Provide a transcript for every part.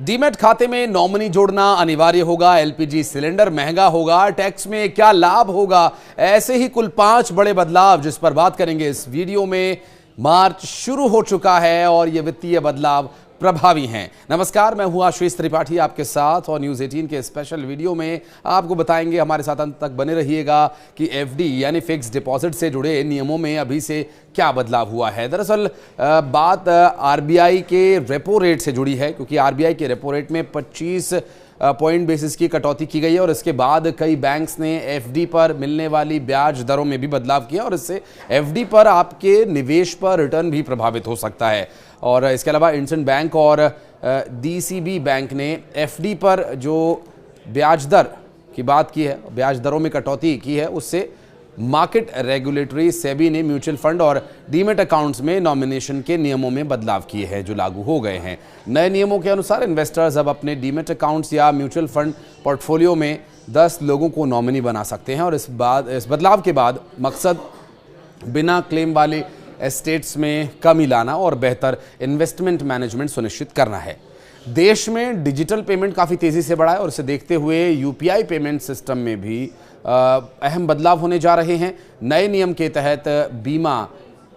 Demat खाते में nominee जोड़ना अनिवार्य होगा, एलपीजी सिलेंडर महंगा होगा, टैक्स में क्या लाभ होगा, ऐसे ही कुल 5 बड़े बदलाव जिस पर बात करेंगे इस वीडियो में। मार्च शुरू हो चुका है और ये वित्तीय बदलाव प्रभावी हैं। नमस्कार, मैं हूं आशीष त्रिपाठी आपके साथ और न्यूज़ 18 के स्पेशल वीडियो में आपको बताएंगे, हमारे साथ अंत तक बने रहिएगा कि एफडी यानी फिक्स डिपॉजिट से जुड़े नियमों में अभी से क्या बदलाव हुआ है। दरअसल बात आरबीआई के रेपो रेट से जुड़ी है, क्योंकि आरबीआई के रेपो रेट में 25 पॉइंट बेसिस की कटौती की गई है और इसके बाद कई बैंक्स ने एफडी पर मिलने वाली ब्याज दरों में भी बदलाव किया और इससे एफडी पर आपके निवेश पर रिटर्न भी प्रभावित हो सकता है। और इसके अलावा इंडसइंड बैंक और डीसीबी बैंक ने एफडी पर जो ब्याज दर की बात की है, ब्याज दरों में कटौती की है, उससे मार्केट रेगुलेटरी सेबी ने म्यूचुअल फंड और डीमैट अकाउंट्स में नॉमिनेशन के नियमों में बदलाव किए हैं जो लागू हो गए हैं। नए नियमों के अनुसार इन्वेस्टर्स अब अपने डीमैट अकाउंट्स या म्यूचुअल फंड पोर्टफोलियो में 10 लोगों को नॉमिनी बना सकते हैं और इस बदलाव के बाद मकसद बिना क्लेम वाले एस्टेट्स में कमी लाना और बेहतर इन्वेस्टमेंट मैनेजमेंट सुनिश्चित करना है। देश में डिजिटल पेमेंट काफ़ी तेज़ी से बढ़ा है और इसे देखते हुए यूपीआई पेमेंट सिस्टम में भी अहम बदलाव होने जा रहे हैं। नए नियम के तहत बीमा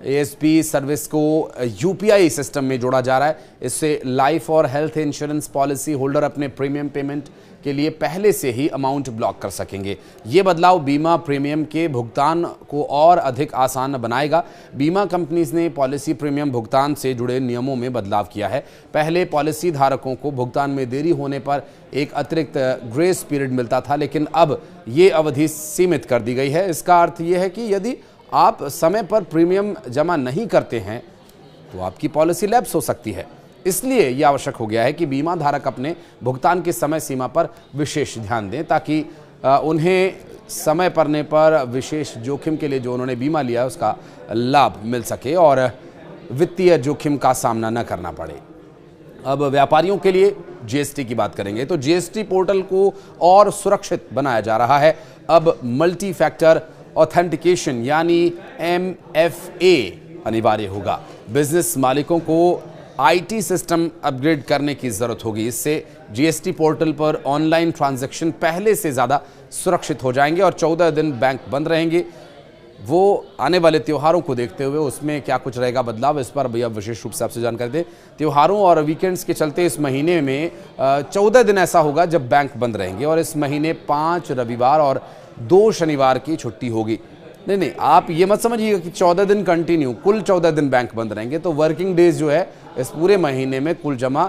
एएसपी सर्विस को यूपीआई सिस्टम में जोड़ा जा रहा है। इससे लाइफ और हेल्थ इंश्योरेंस पॉलिसी होल्डर अपने प्रीमियम पेमेंट के लिए पहले से ही अमाउंट ब्लॉक कर सकेंगे। ये बदलाव बीमा प्रीमियम के भुगतान को और अधिक आसान बनाएगा। बीमा कंपनीज ने पॉलिसी प्रीमियम भुगतान से जुड़े नियमों में बदलाव किया है। पहले पॉलिसी धारकों को भुगतान में देरी होने पर एक अतिरिक्त ग्रेस पीरियड मिलता था, लेकिन अब ये अवधि सीमित कर दी गई है। इसका अर्थ ये है कि यदि आप समय पर प्रीमियम जमा नहीं करते हैं तो आपकी पॉलिसी लैप्स हो सकती है। इसलिए यह आवश्यक हो गया है कि बीमा धारक अपने भुगतान की समय सीमा पर विशेष ध्यान दें ताकि उन्हें समय पड़ने पर विशेष जोखिम के लिए जो उन्होंने बीमा लिया है उसका लाभ मिल सके और वित्तीय जोखिम का सामना न करना पड़े। अब व्यापारियों के लिए जीएसटी की बात करेंगे तो जीएसटी पोर्टल को और सुरक्षित बनाया जा रहा है। अब मल्टी फैक्टर ऑथेंटिकेशन यानी MFA अनिवार्य होगा। बिजनेस मालिकों को आईटी सिस्टम अपग्रेड करने की जरूरत होगी। इससे जीएसटी पोर्टल पर ऑनलाइन ट्रांजैक्शन पहले से ज़्यादा सुरक्षित हो जाएंगे और 14 दिन बैंक बंद रहेंगे। वो आने वाले त्योहारों को देखते हुए उसमें क्या कुछ रहेगा बदलाव, इस पर भैया विशेष रूप से आपसे जानकारी दें। त्योहारों और वीकेंड्स के चलते इस महीने में 14 दिन ऐसा होगा जब बैंक बंद रहेंगे और इस महीने 5 रविवार और 2 शनिवार की छुट्टी होगी। नहीं, आप ये मत समझिएगा कि 14 दिन कंटिन्यू, कुल 14 दिन बैंक बंद रहेंगे। तो वर्किंग डेज जो है इस पूरे महीने में कुल जमा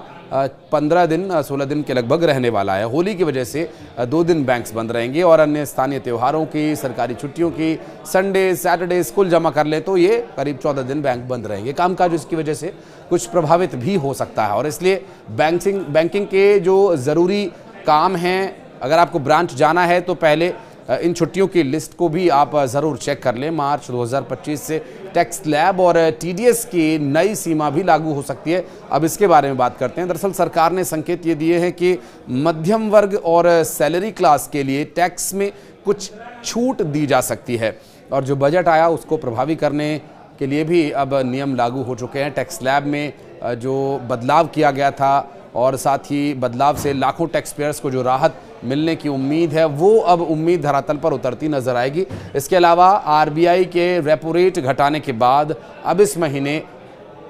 15 दिन 16 दिन के लगभग रहने वाला है। होली की वजह से 2 दिन बैंक्स बंद रहेंगे और अन्य स्थानीय त्योहारों की, सरकारी छुट्टियों की, संडे सैटरडेज कुल जमा कर ले तो ये करीब 14 दिन बैंक बंद रहेंगे। कामकाज इसकी वजह से कुछ प्रभावित भी हो सकता है और इसलिए बैंकिंग के जो ज़रूरी काम हैं, अगर आपको ब्रांच जाना है तो पहले इन छुट्टियों की लिस्ट को भी आप ज़रूर चेक कर लें। मार्च 2025 से टैक्स स्लैब और टीडीएस की नई सीमा भी लागू हो सकती है। अब इसके बारे में बात करते हैं। दरअसल सरकार ने संकेत ये दिए हैं कि मध्यम वर्ग और सैलरी क्लास के लिए टैक्स में कुछ छूट दी जा सकती है और जो बजट आया उसको प्रभावी करने के लिए भी अब नियम लागू हो चुके हैं। टैक्स स्लैब में जो बदलाव किया गया था और साथ ही बदलाव से लाखों टैक्स पेयर्स को जो राहत मिलने की उम्मीद है वो अब उम्मीद धरातल पर उतरती नजर आएगी। इसके अलावा आरबीआई के रेपो रेट घटाने के बाद अब इस महीने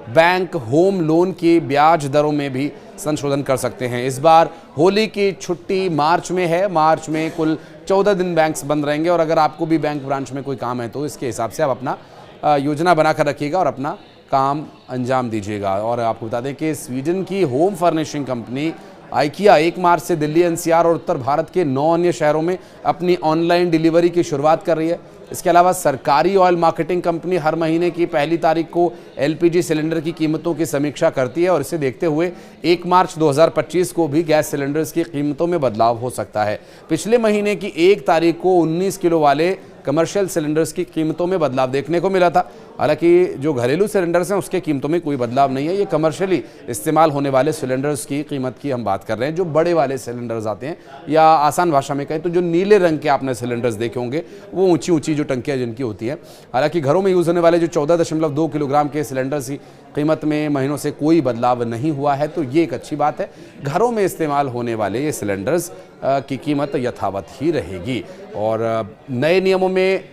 बैंक होम लोन की ब्याज दरों में भी संशोधन कर सकते हैं। इस बार होली की छुट्टी मार्च में है। मार्च में कुल 14 दिन बैंक्स बंद रहेंगे और अगर आपको भी बैंक ब्रांच में कोई काम है तो इसके हिसाब से आप अपना योजना बनाकर रखिएगा और अपना काम अंजाम दीजिएगा। और आपको बता दें कि स्वीडन की होम फर्निशिंग कंपनी आइकिया 1 मार्च से दिल्ली, एनसीआर और उत्तर भारत के 9 अन्य शहरों में अपनी ऑनलाइन डिलीवरी की शुरुआत कर रही है। इसके अलावा सरकारी ऑयल मार्केटिंग कंपनी हर महीने की पहली तारीख को एलपीजी सिलेंडर की कीमतों की समीक्षा करती है और इसे देखते हुए 1 मार्च 2025 को भी गैस सिलेंडर्स की कीमतों में बदलाव हो सकता है। पिछले महीने की 1 तारीख को 19 किलो वाले कमर्शियल सिलेंडर्स की कीमतों में बदलाव देखने को मिला था। हालांकि जो घरेलू सिलेंडर्स हैं उसके कीमतों में कोई बदलाव नहीं है। ये कमर्शियली इस्तेमाल होने वाले सिलेंडर्स की कीमत की हम बात कर रहे हैं। जो बड़े वाले सिलेंडर्स आते हैं या आसान भाषा में कहें तो जो नीले रंग के आपने सिलेंडर्स देखे होंगे वो ऊंची ऊंची जो टंकियाँ जिनकी होती हैं। हालांकि घरों में यूज़ होने वाले जो 14.2 किलोग्राम के सिलेंडर्स की कीमत में महीनों से कोई बदलाव नहीं हुआ है, तो ये एक अच्छी बात है। घरों में इस्तेमाल होने वाले ये सिलेंडर्स की कीमत यथावत ही रहेगी। और नए नियमों में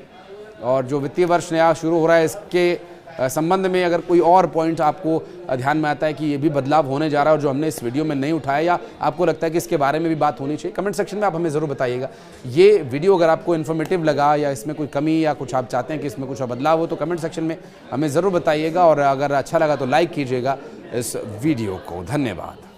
और जो वित्तीय वर्ष नया शुरू हो रहा है इसके संबंध में अगर कोई और पॉइंट आपको ध्यान में आता है कि ये भी बदलाव होने जा रहा है और जो हमने इस वीडियो में नहीं उठाया, या आपको लगता है कि इसके बारे में भी बात होनी चाहिए, कमेंट सेक्शन में आप हमें ज़रूर बताइएगा। ये वीडियो अगर आपको इन्फॉर्मेटिव लगा या इसमें कोई कमी या कुछ आप चाहते हैं कि इसमें कुछ बदलाव हो, तो कमेंट सेक्शन में हमें ज़रूर बताइएगा। और अगर अच्छा लगा तो लाइक कीजिएगा इस वीडियो को। धन्यवाद।